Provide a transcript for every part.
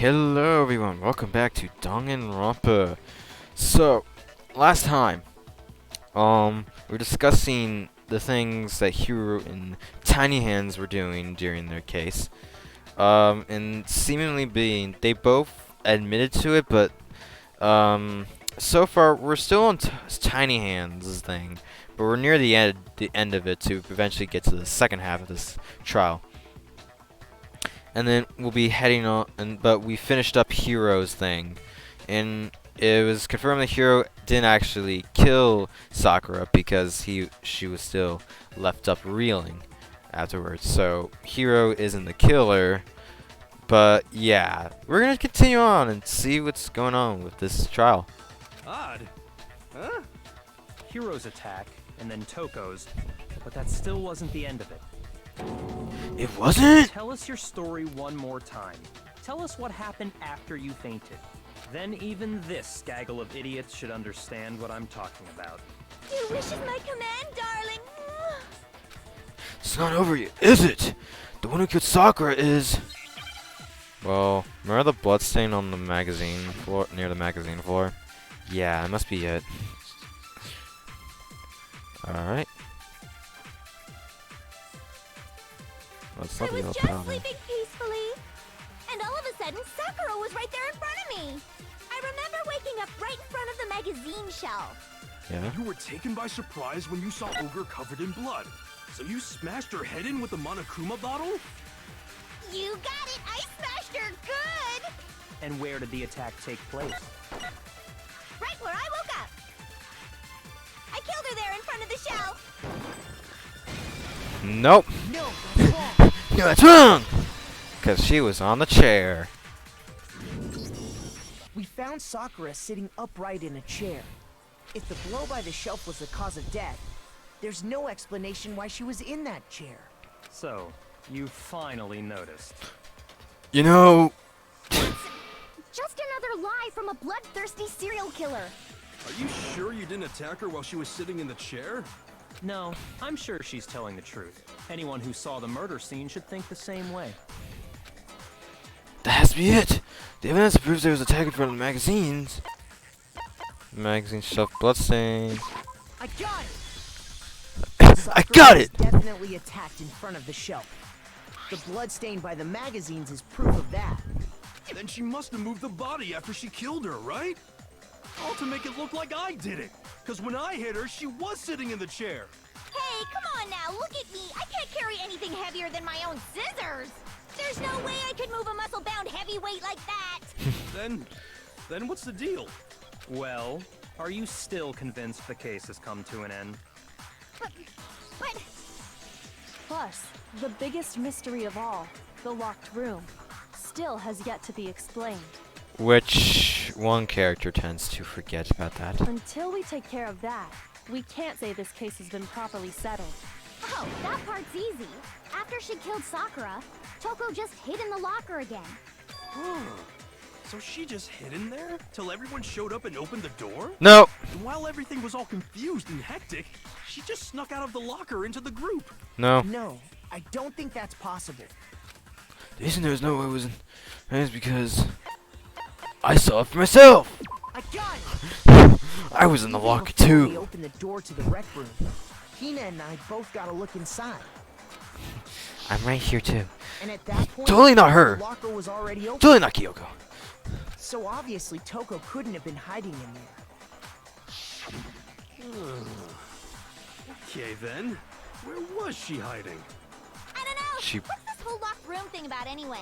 Hello everyone, welcome back to Danganronpa. So, last time, we're discussing the things that Hiro and Tiny Hands were doing during their case. And seemingly they both admitted to it, but, so far we're still on Tiny Hands' thing, but we're near the end of it to eventually get to the second half of this trial. And then we'll be heading on, but we finished up Hiro's thing, and it was confirmed that Hiro didn't actually kill Sakura because she was still left up reeling afterwards. So Hiro isn't the killer, but yeah, we're gonna continue on and see what's going on with this trial. Odd, huh? Hiro's attack, and then Toko's, but that still wasn't the end of it. It wasn't? Tell us your story one more time. Tell us what happened after you fainted. Then even this gaggle of idiots should understand what I'm talking about. Your wish is my command, darling. It's not over yet, is it? The one who killed Sakura is... Well, remember the bloodstain on the magazine floor, near the magazine floor? Yeah, that must be it. Alright. I was just sleeping peacefully, and all of a sudden Sakura was right there in front of me. I remember waking up right in front of the magazine shelf. Yeah? You were taken by surprise when you saw Ogre covered in blood. So you smashed her head in with the Monokuma bottle? You got it! I smashed her good! And where did the attack take place? Right where I woke up. I killed her there in front of the shelf. Nope. No, that's wrong. No, that's wrong! Because she was on the chair. We found Sakura sitting upright in a chair. If the blow by the shelf was the cause of death, there's no explanation why she was in that chair. So, you finally noticed. You know... Just another lie from a bloodthirsty serial killer. Are you sure you didn't attack her while she was sitting in the chair? No, I'm sure she's telling the truth. Anyone who saw the murder scene should think the same way. That has to be it! The evidence proves there was attack in front of the magazines. Magazine shelf bloodstains. I got it! I got it! Was definitely attacked in front of the shelf. The blood stain by the magazines is proof of that. Then she must have moved the body after she killed her, right? All to make it look like I did it. Because when I hit her, she was sitting in the chair. Hey, come on now, look at me. I can't carry anything heavier than my own scissors. There's no way I could move a muscle-bound heavyweight like that. Then what's the deal? Well, are you still convinced the case has come to an end? But... Plus, the biggest mystery of all, the locked room, still has yet to be explained. Which one character tends to forget about that? Until we take care of that, we can't say this case has been properly settled. Oh, that part's easy. After she killed Sakura, Toko just hid in the locker again. So she just hid in there till everyone showed up and opened the door? No! And while everything was all confused and hectic, she just snuck out of the locker into the group. No. No, I don't think that's possible. The reason there was no way it was is because I saw it for myself! I got it! I was in the Even locker before too! we opened the door to the rec room, Hina and I both got a look inside. I'm right here too. And at that point, Totally not her! the locker was already open. Totally not Kyoko! So obviously Toko couldn't have been hiding in there. Okay then, where was she hiding? I don't know. She- What's this whole locked room thing about anyway?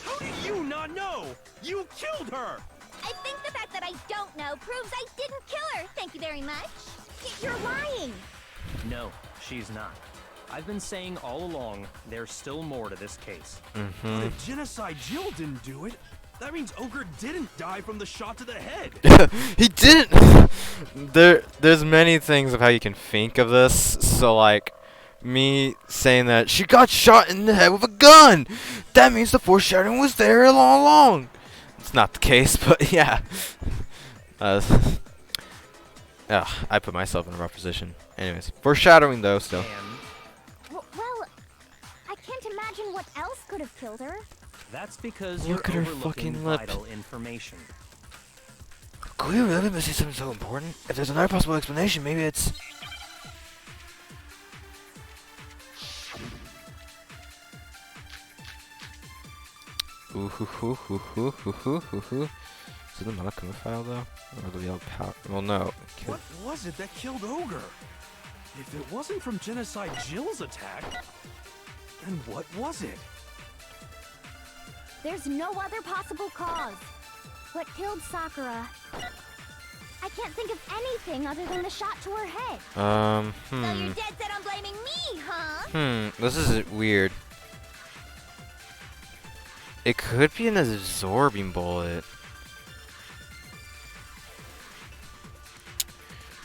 How do you not know? You killed her! I think the fact that I don't know proves I didn't kill her. Thank you very much. You're lying. No, she's not. I've been saying all along, there's still more to this case. But if Genocide Jill didn't do it, that means Ogre didn't die from the shot to the head. He didn't! There's many things of how you can think of this, so like, me saying that she got shot in the head with a gun! That means the foreshadowing was there all along! It's not the case, but yeah. I put myself in a rough position. Anyways, foreshadowing though, still. And Well, I can't imagine what else could have killed her. That's because Look at you're her overlooking fucking lip. vital information. Could we really be missing something so important? If there's another possible explanation, maybe it's... Ooh hoo hoo hoo hoo hoo hoo hoo hoo. Is it the Monokuma file though? Or the yellow power? Well, no. What was it that killed Ogre? If it wasn't from Genocide Jill's attack, then what was it? There's no other possible cause. What killed Sakura? I can't think of anything other than the shot to her head. So you're dead set on blaming me, huh? This is weird. It could be an absorbing bullet.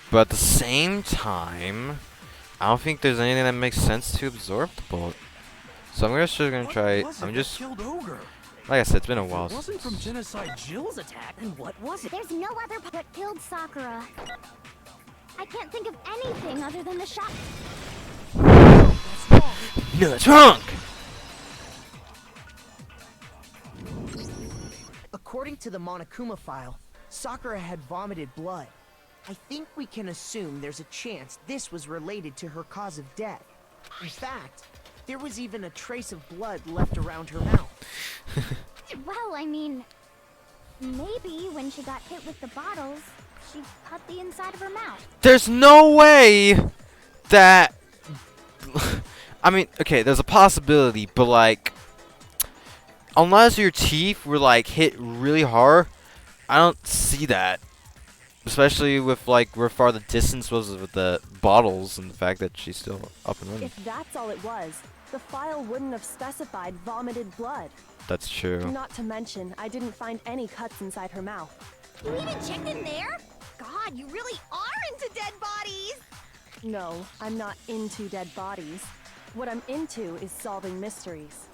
But at the same time, I don't think there's anything that makes sense to absorb the bullet. So I'm just gonna try. I'm just. Killed Ogre? Like I said, it's been a while. If it wasn't from Genocide Jill's attack, then what was it? There's no other what killed Sakura. I can't think of anything other than the shot. That's wrong. No, that's wrong. According to the Monokuma file, Sakura had vomited blood. I think we can assume there's a chance this was related to her cause of death. In fact, there was even a trace of blood left around her mouth. Well, I mean, maybe when she got hit with the bottles, she cut the inside of her mouth. There's no way that. I mean, okay, there's a possibility, but like, unless your teeth were like hit really hard, I don't see that. Especially with like where far the distance was with the bottles and the fact that she's still up and running. If that's all it was, the file wouldn't have specified vomited blood. That's true. Not to mention, I didn't find any cuts inside her mouth. You even checked in there? God, you really are into dead bodies! No, I'm not into dead bodies. What I'm into is solving mysteries.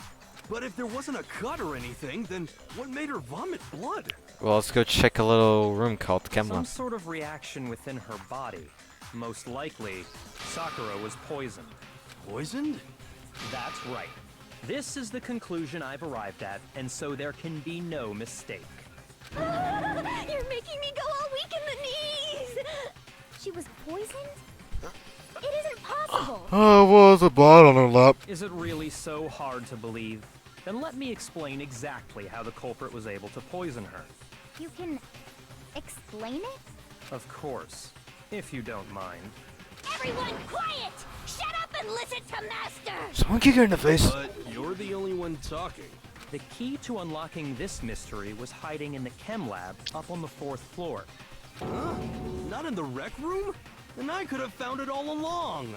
But if there wasn't a cut or anything, then what made her vomit blood? Well, let's go check a little room called the chem Some lab. sort of reaction within her body. Most likely, Sakura was poisoned. Poisoned? That's right. This is the conclusion I've arrived at, and so there can be no mistake. You're making me go all weak in the knees! She was poisoned? It isn't possible! Oh, what was a blood on her lap? Is it really so hard to believe? Then let me explain exactly how the culprit was able to poison her. You can explain it? Of course, if you don't mind. Everyone quiet! Shut up and listen to Master! Someone kick her in the face. But you're the only one talking. The key to unlocking this mystery was hiding in the chem lab up on the 4th floor. Huh? Not in the rec room? Then I could have found it all along.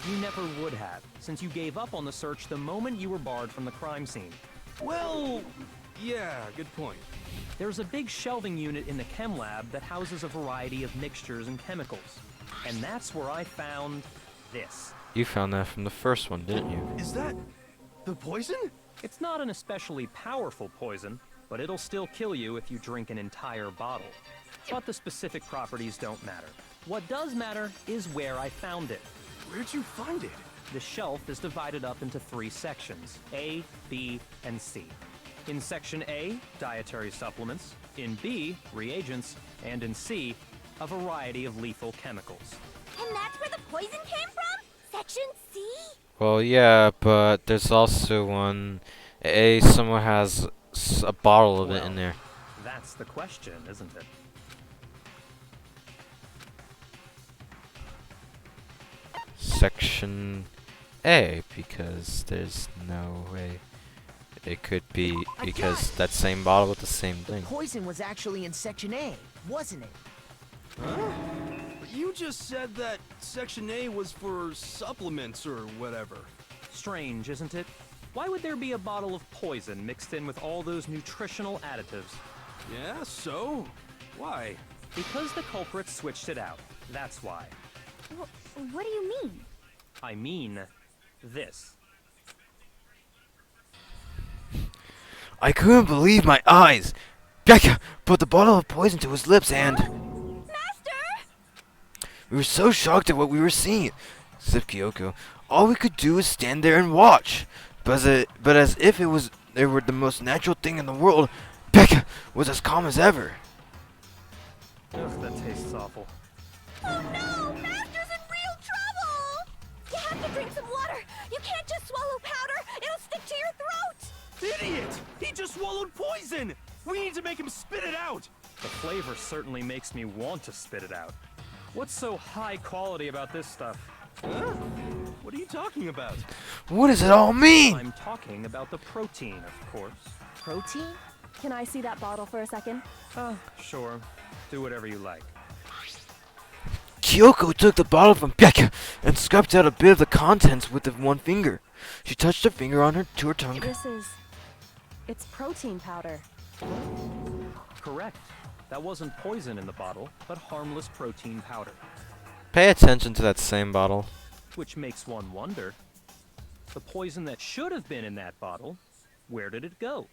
You never would have, since you gave up on the search the moment you were barred from the crime scene. Well, yeah, good point. There's a big shelving unit in the chem lab that houses a variety of mixtures and chemicals. And that's where I found this. You found that from the first one, didn't you? Is that the poison? It's not an especially powerful poison, but it'll still kill you if you drink an entire bottle. But the specific properties don't matter. What does matter is where I found it. Where'd you find it? The shelf is divided up into 3 sections, A, B, and C. In Section A, dietary supplements. In B, reagents. And in C, a variety of lethal chemicals. And that's where the poison came from? Section C? Well, yeah, but there's also one. Someone has a bottle of it in there. That's the question, isn't it? Section A, because there's no way it could be, because that same bottle with the same thing. Poison was actually in Section A, wasn't it? Huh? But you just said that Section A was for supplements or whatever. Strange, isn't it? Why would there be a bottle of poison mixed in with all those nutritional additives? Yeah, so? Why? Because the culprit switched it out. That's why. What do you mean? I mean, this. I couldn't believe my eyes! Becca put the bottle of poison to his lips and... Master! We were so shocked at what we were seeing. Except Kyoko. All we could do was stand there and watch. But as if it was they were the most natural thing in the world, Becca was as calm as ever. Ugh, that tastes awful. Oh no! Master's in real trouble! You have to drink some water! You can't just swallow powder! It'll stick to your throat! Idiot! He just swallowed poison! We need to make him spit it out! The flavor certainly makes me want to spit it out. What's so high quality about this stuff? Huh? What are you talking about? What does it all mean? I'm talking about the protein, of course. Protein? Can I see that bottle for a second? Sure. Do whatever you like. Kyoko took the bottle from Becca and scooped out a bit of the contents with one finger. She touched her finger to her tongue. It's protein powder. Correct. That wasn't poison in the bottle, but harmless protein powder. Pay attention to that same bottle. Which makes one wonder, the poison that should have been in that bottle, where did it go?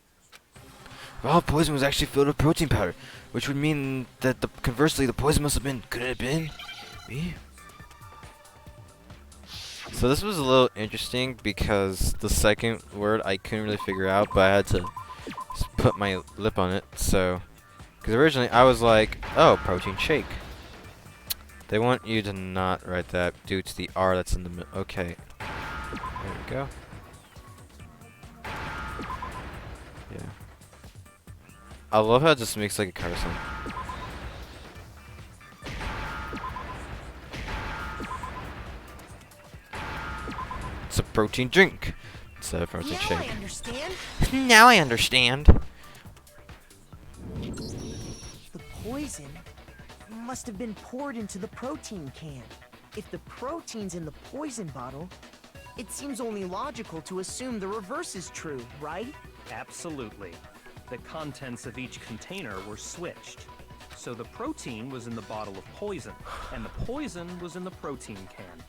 Well, poison was actually filled with protein powder, which would mean that conversely the poison must have been. Could it have been me? So this was a little interesting because the second word I couldn't really figure out, but I had to put my lip on it. So, because originally I was like, oh, protein shake. They want you to not write that due to the R that's in the middle. Okay. There we go. Yeah. I love how it just makes like a car sound. It's a protein drink. It's a protein shake. I understand. Now I understand. The poison must have been poured into the protein can. If the protein's in the poison bottle, it seems only logical to assume the reverse is true, right? Absolutely. The contents of each container were switched. So the protein was in the bottle of poison, and the poison was in the protein can.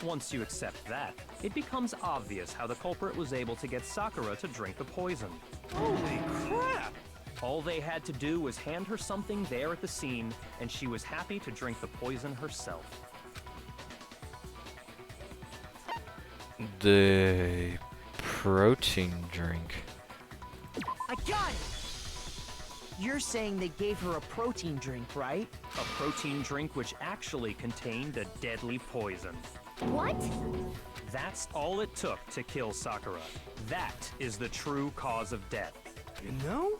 Once you accept that, it becomes obvious how the culprit was able to get Sakura to drink the poison. Holy crap! All they had to do was hand her something there at the scene, and she was happy to drink the poison herself. The protein drink. I got it! You're saying they gave her a protein drink, right? A protein drink which actually contained a deadly poison. What? That's all it took to kill Sakura. That is the true cause of death. You know,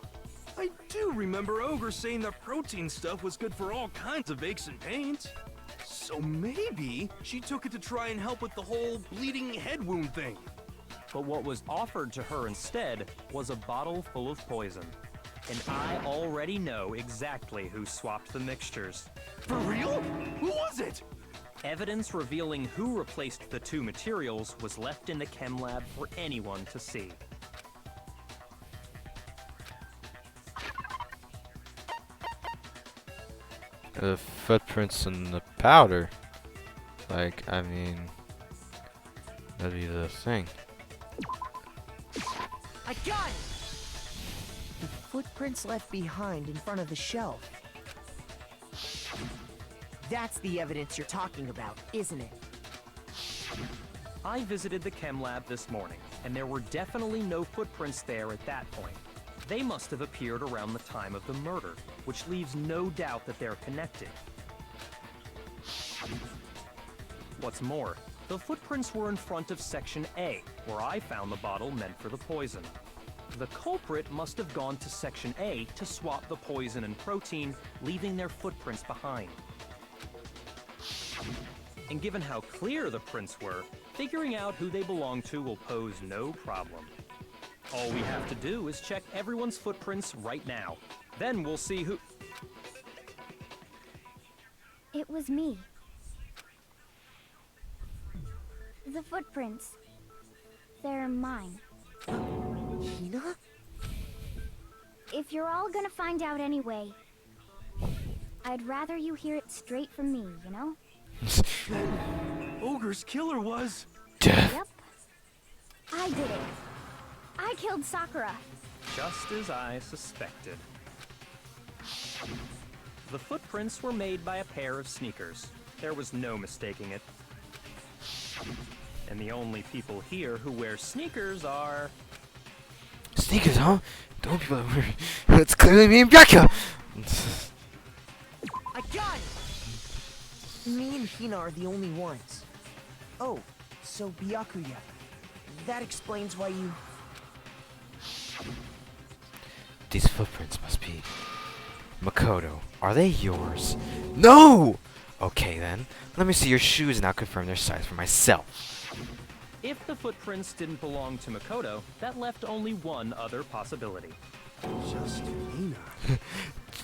I do remember Ogre saying that protein stuff was good for all kinds of aches and pains. So maybe she took it to try and help with the whole bleeding head wound thing. But what was offered to her instead was a bottle full of poison. And I already know exactly who swapped the mixtures. For real? Who was it? Evidence revealing who replaced the two materials was left in the chem lab for anyone to see. The footprints in the powder. Like, I mean, that'd be the thing. I got it! The footprints left behind in front of the shelf. That's the evidence you're talking about, isn't it? I visited the chem lab this morning, and there were definitely no footprints there at that point. They must have appeared around the time of the murder, which leaves no doubt that they're connected. What's more, the footprints were in front of Section A, where I found the bottle meant for the poison. The culprit must have gone to Section A to swap the poison and protein, leaving their footprints behind. And given how clear the prints were, figuring out who they belong to will pose no problem. All we have to do is check everyone's footprints right now. Then we'll see who... It was me. The footprints. They're mine. Hina? If you're all gonna find out anyway, I'd rather you hear it straight from me, you know? Ogre's killer was... Death. Yep. I did it. I killed Sakura. Just as I suspected. The footprints were made by a pair of sneakers. There was no mistaking it. And the only people here who wear sneakers are... sneakers, huh? Don't people ever... It's clearly me and Becca! I got it! Me and Hina are the only ones. Oh, so Byakuya. That explains why you... These footprints must be... Makoto, are they yours? No! Okay then, let me see your shoes and I'll confirm their size for myself. If the footprints didn't belong to Makoto, that left only one other possibility. Justina.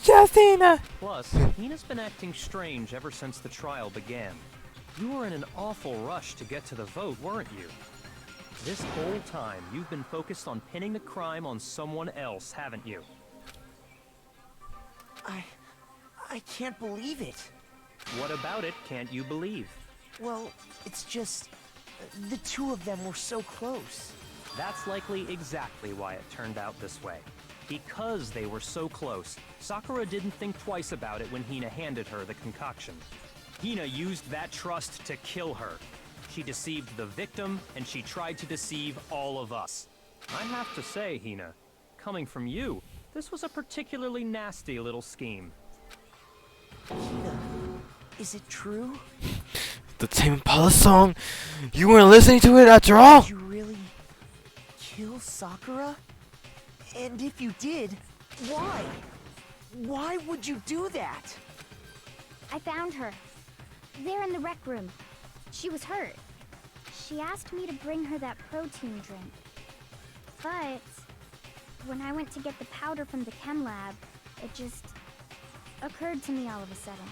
Justina! Plus, Hina's been acting strange ever since the trial began. You were in an awful rush to get to the vote, weren't you? This whole time, you've been focused on pinning the crime on someone else, haven't you? I can't believe it. What about it can't you believe? Well, it's just... the two of them were so close. That's likely exactly why it turned out this way. Because they were so close, Sakura didn't think twice about it when Hina handed her the concoction. Hina used that trust to kill her. She deceived the victim, and she tried to deceive all of us. I have to say, Hina, coming from you, this was a particularly nasty little scheme. Hina, is it true? The Tame Impala song? You weren't listening to it after all? Did you really kill Sakura? And if you did, why? Why would you do that? I found her. There in the rec room. She was hurt. She asked me to bring her that protein drink. But when I went to get the powder from the chem lab, it just occurred to me all of a sudden.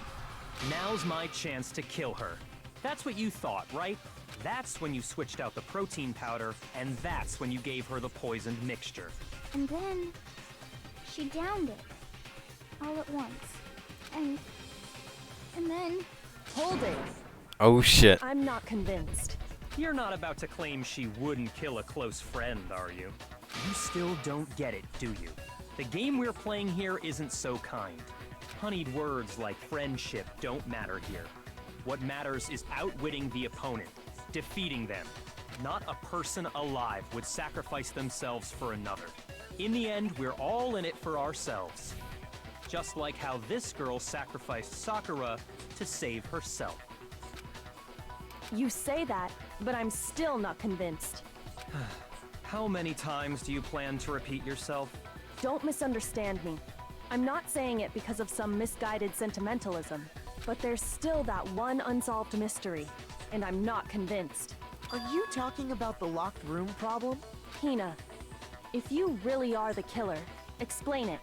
Now's my chance to kill her. That's what you thought, right? That's when you switched out the protein powder, and that's when you gave her the poisoned mixture. And then she downed it all at once. And then Hold it. Oh shit. I'm not convinced. You're not about to claim she wouldn't kill a close friend, are you? You still don't get it, do you? The game we're playing here isn't so kind. Honeyed words like friendship don't matter here. What matters is outwitting the opponent, defeating them. Not a person alive would sacrifice themselves for another. In the end, we're all in it for ourselves. Just like how this girl sacrificed Sakura to save herself. You say that, but I'm still not convinced. How many times do you plan to repeat yourself? Don't misunderstand me. I'm not saying it because of some misguided sentimentalism, but there's still that one unsolved mystery, and I'm not convinced. Are you talking about the locked room problem? Hina, if you really are the killer, explain it.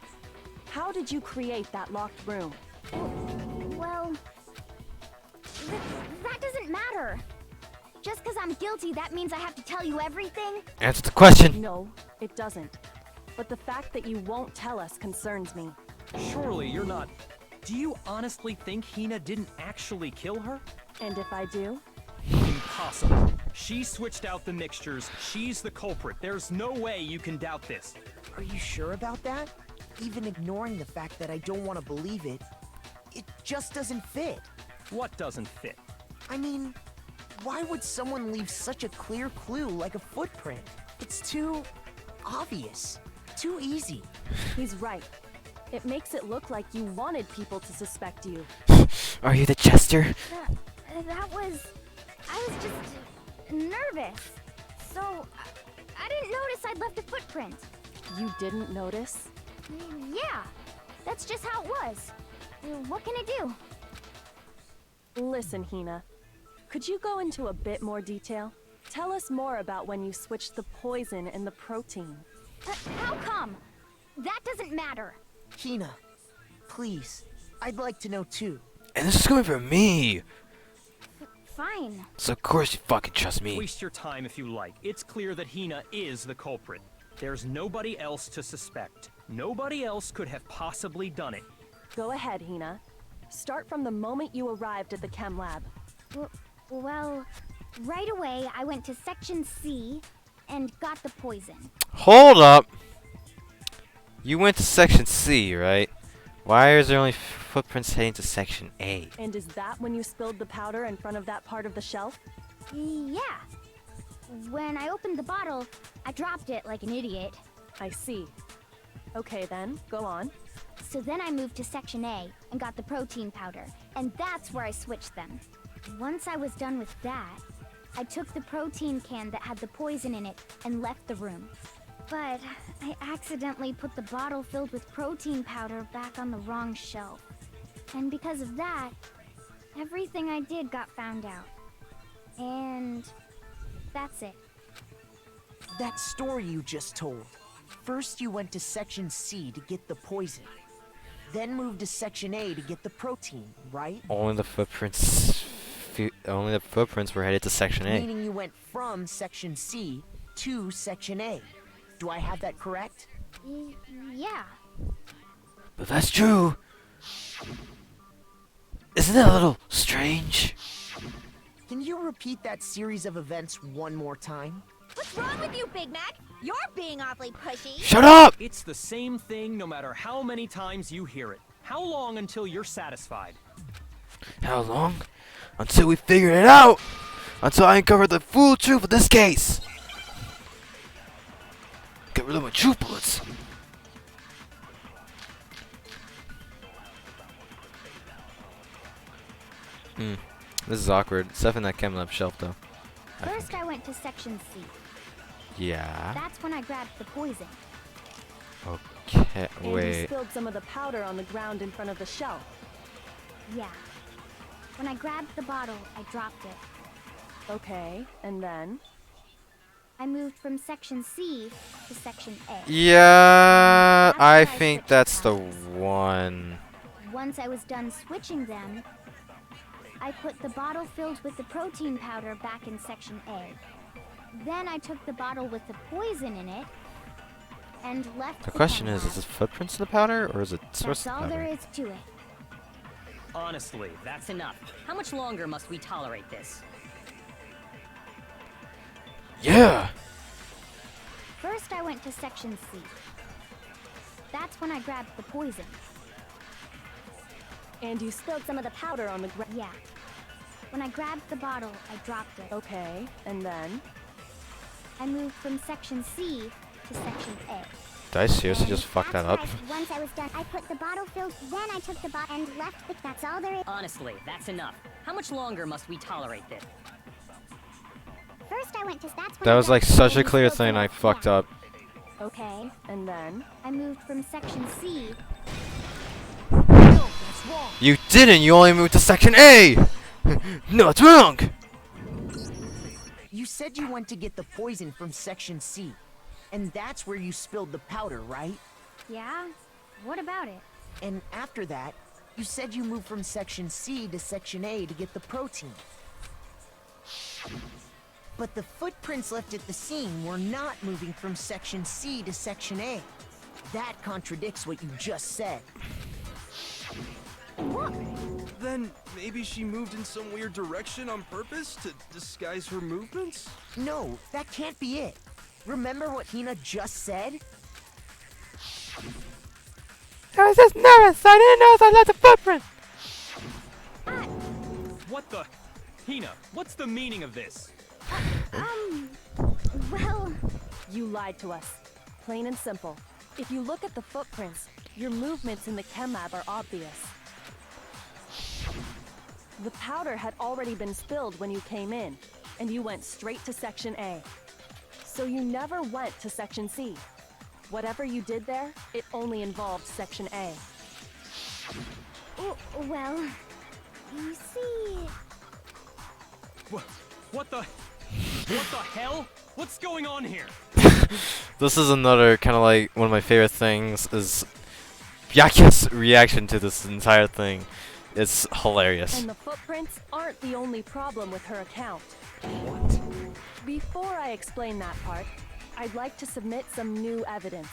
How did you create that locked room? well, that doesn't matter. Just because I'm guilty, that means I have to tell you everything? Answer the question. No, it doesn't. But the fact that you won't tell us concerns me. Surely you're not... Do you honestly think Hina didn't actually kill her? And if I do? Impossible. She switched out the mixtures. She's the culprit. There's no way you can doubt this. Are you sure about that? Even ignoring the fact that I don't want to believe it, it just doesn't fit. What doesn't fit? I mean, why would someone leave such a clear clue like a footprint? It's too obvious, too easy. He's right. It makes it look like you wanted people to suspect you. Are you the jester? That was... I was just nervous. So, I didn't notice I'd left a footprint. You didn't notice? Yeah, that's just how it was. What can I do? Listen, Hina. Could you go into a bit more detail? Tell us more about when you switched the poison and the protein. How come? That doesn't matter. Hina, please, I'd like to know too. And this is coming from me. Fine. So of course you fucking trust me. Waste your time if you like. It's clear that Hina is the culprit. There's nobody else to suspect. Nobody else could have possibly done it. Go ahead, Hina. Start from the moment you arrived at the chem lab. Well, right away I went to Section C and got the poison. Hold up. You went to Section C, right? Why is there only footprints heading to Section A? And is that when you spilled the powder in front of that part of the shelf? Yeah. When I opened the bottle, I dropped it like an idiot. I see. Okay then, go on. So then I moved to Section A and got the protein powder, and that's where I switched them. Once I was done with that, I took the protein can that had the poison in it and left the room. But I accidentally put the bottle filled with protein powder back on the wrong shelf. And because of that, everything I did got found out. And that's it. That story you just told. First you went to Section C to get the poison. Then moved to Section A to get the protein, right? Only the footprints were headed to Section A. Meaning you went from Section C to Section A. Do I have that correct? Yeah. But that's true. Isn't that a little strange? Can you repeat that series of events one more time? What's wrong with you, Big Mac? You're being awfully pushy. Shut up! It's the same thing no matter how many times you hear it. How long until you're satisfied? How long? Until we figure it out! Until I uncover the full truth of this case! Get rid of my truth bullets! This is awkward. Stuff in that chem lab shelf, though. First, I went to Section C. Yeah. That's when I grabbed the poison. Okay. And you Wait. spilled some of the powder on the ground in front of the shelf. Yeah. When I grabbed the bottle, I dropped it. Okay, and then? I moved from Section C to Section A. Yeah, That's I where I think switched that's the powders. one. Once I was done switching them, I put the bottle filled with the protein powder back in Section A. Then I took the bottle with the poison in it and left The question chem is lab. it footprints in the powder or is it source That's of all powder? there is to it. Honestly, That's enough. How much longer must we tolerate this? Yeah! First, I went to Section C. That's when I grabbed the poison. And you spilled some of the powder on the ground. Yeah. When I grabbed the bottle, I dropped it. Okay, and then? I moved from Section C to Section A. Did I seriously And just fuck that that's up? where once I was done, I put the bottle filled, then I took the bottle and left it. That's all there is. Honestly, that's enough. How much longer must we tolerate this? First, I went to that's when That I was like grabbed such the a clear filled thing I with- fucked yeah. up. Okay, and then? I moved from Section C. You didn't! You only moved to Section A! No, it's wrong! You said you went to get the poison from Section C. And that's where you spilled the powder, right? Yeah? What about it? And after that, you said you moved from Section C to Section A to get the protein. But the footprints left at the scene were not moving from Section C to Section A. That contradicts what you just said. Then maybe she moved in some weird direction on purpose to disguise her movements? No, that can't be it. Remember what Hina just said? I was just nervous, so I didn't know I left the footprint! what the? Hina, what's the meaning of this? Well, You lied to us. Plain and simple. If you look at the footprints, your movements in the chem lab are obvious. The powder had already been spilled when you came in, and you went straight to Section A. So you never went to Section C. Whatever you did there, it only involved Section A. well, you see... What the hell? What's going on here? This is another kind of like one of my favorite things is Byakuya's reaction to this entire thing. It's hilarious. And the footprints aren't the only problem with her account. What? Before I explain that part, I'd like to submit some new evidence.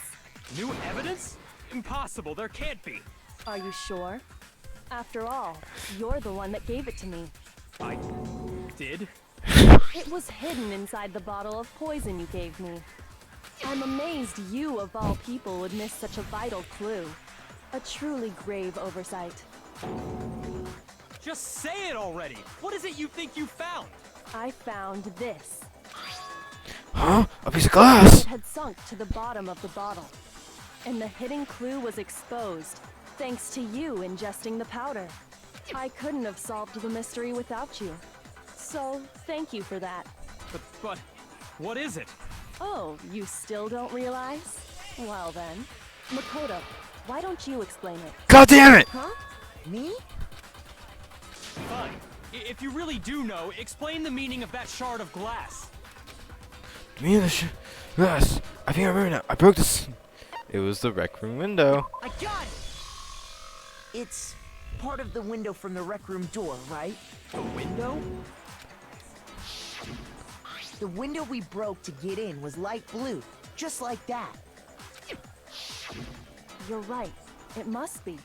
New evidence? Impossible, there can't be. Are you sure? After all, you're the one that gave it to me. I did? It was hidden inside the bottle of poison you gave me. I'm amazed you, of all people, would miss such a vital clue. A truly grave oversight. Just say it already! What is it you think you found? I found this. Huh? A piece of glass! It had sunk to the bottom of the bottle. And the hidden clue was exposed, thanks to you ingesting the powder. I couldn't have solved the mystery without you. So, thank you for that. But, what is it? Oh, you still don't realize? Well then, Makoto, why don't you explain it? God damn it! Huh? Me? Fine. If you really do know, explain the meaning of that shard of glass. Me and the glass. I think I remember now. I broke this. It was the rec room window. I got it! It's part of the window from the rec room door, right? The window? The window we broke to get in was light blue, just like that. You're right. It must be.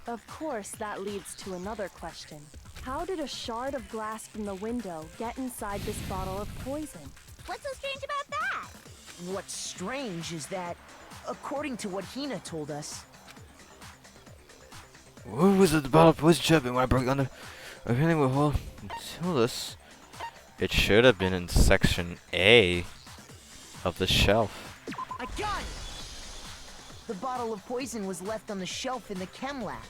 Of course, that leads to another question. How did a shard of glass from the window get inside this bottle of poison? What's so strange about that? What's strange is that, according to what Hina told us, What was at the bottom of poison shop when I broke under? I really will hold until this. It should have been in section A of the shelf. I got it! The bottle of poison was left on the shelf in the chem lab.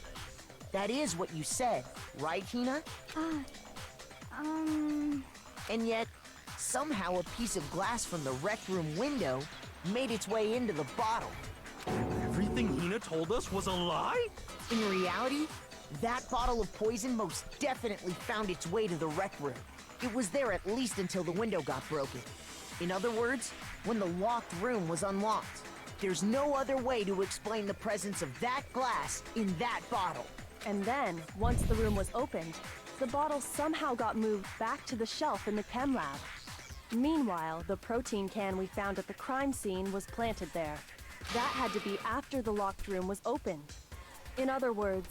That is what you said, right, Hina? And yet, somehow a piece of glass from the rec room window made its way into the bottle. Everything Hina told us was a lie? In reality, that bottle of poison most definitely found its way to the rec room. It was there at least until the window got broken. In other words, when the locked room was unlocked. There's no other way to explain the presence of that glass in that bottle. And then, once the room was opened, the bottle somehow got moved back to the shelf in the chem lab. Meanwhile, the protein can we found at the crime scene was planted there. That had to be after the locked room was opened. In other words,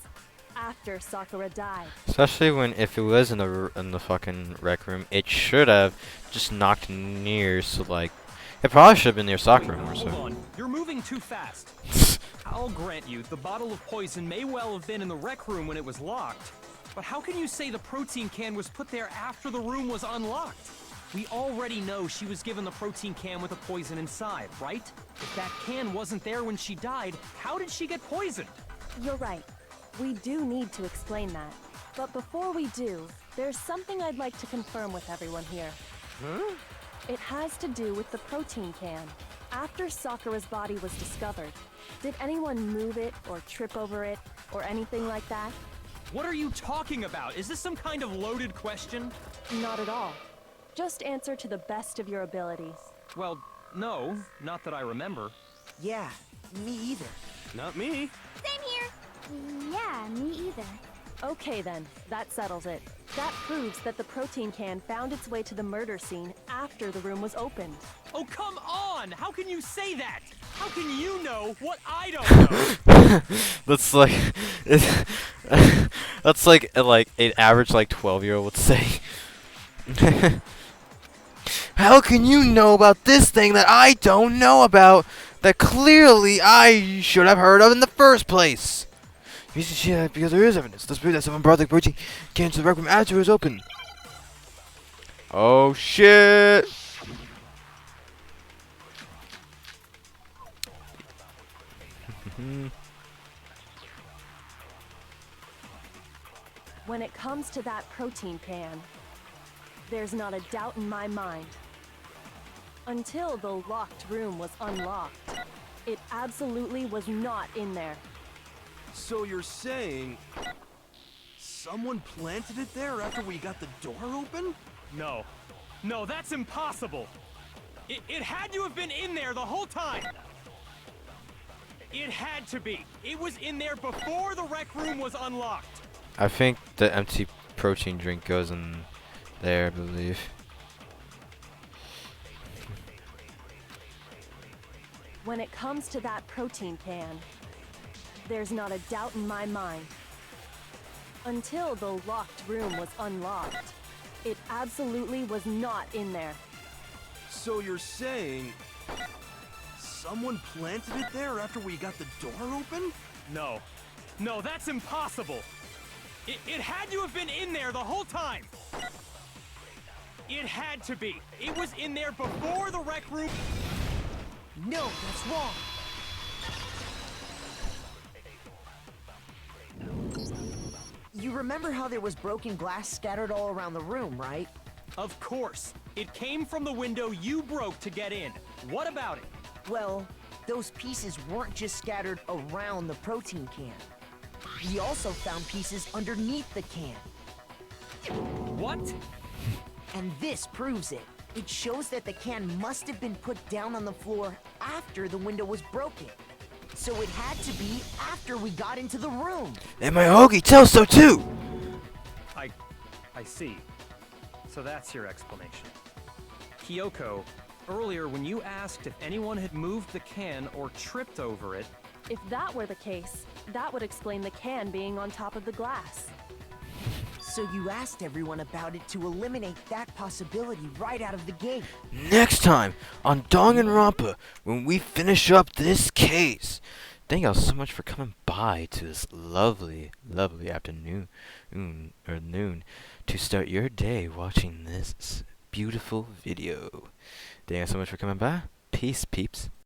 after Sakura died. Especially when if it was in the fucking rec room, it should have just knocked near. So like, it probably should have been near Sakura or so. Hold on. You're moving too fast. I'll grant you, the bottle of poison may well have been in the rec room when it was locked. But how can you say the protein can was put there after the room was unlocked? We already know she was given the protein can with the poison inside, right? If that can wasn't there when she died, how did she get poisoned? You're right. We do need to explain that. But before we do, there's something I'd like to confirm with everyone here. Huh? It has to do with the protein can. After Sakura's body was discovered, did anyone move it or trip over it or anything like that? What are you talking about? Is this some kind of loaded question? Not at all. Just answer to the best of your abilities. Well, no, not that I remember. Yeah, me either. Not me. Same here. Yeah, me either. Okay then, that settles it. That proves that the protein can found its way to the murder scene after the room was opened. Oh, come on! How can you say that? How can you know what I don't know? That's like, that's like an average 12-year-old would say. How can you know about this thing that I don't know about? That clearly I should have heard of in the first place. Because there is evidence. Let's prove that someone brought the protein can to the rec room after it was open. Oh shit! When it comes to that protein can, there's not a doubt in my mind. Until the locked room was unlocked, it absolutely was not in there. So you're saying someone planted it there after we got the door open? No. No, that's impossible. It had to have been in there the whole time. It had to be. It was in there before the rec room was unlocked. I think the empty protein drink goes in there, I believe. When it comes to that protein can, there's not a doubt in my mind. Until the locked room was unlocked, it absolutely was not in there. So you're saying someone planted it there after we got the door open? No. No, that's impossible. It had to have been in there the whole time. It had to be. It was in there before the rec room. No, that's wrong. You remember how there was broken glass scattered all around the room, right? Of course. It came from the window you broke to get in. What about it? Well, those pieces weren't just scattered around the protein can. We also found pieces underneath the can. What? And this proves it. It shows that the can must have been put down on the floor after the window was broken. So it had to be after we got into the room. And my Hoagie tells so too! I see. So that's your explanation. Kyoko, earlier when you asked if anyone had moved the can or tripped over it... If that were the case, that would explain the can being on top of the glass. So you asked everyone about it to eliminate that possibility right out of the gate. Next time on Danganronpa, when we finish up this case. Thank y'all so much for coming by to this lovely, lovely afternoon or noon to start your day watching this beautiful video. Thank you so much for coming by. Peace, peeps.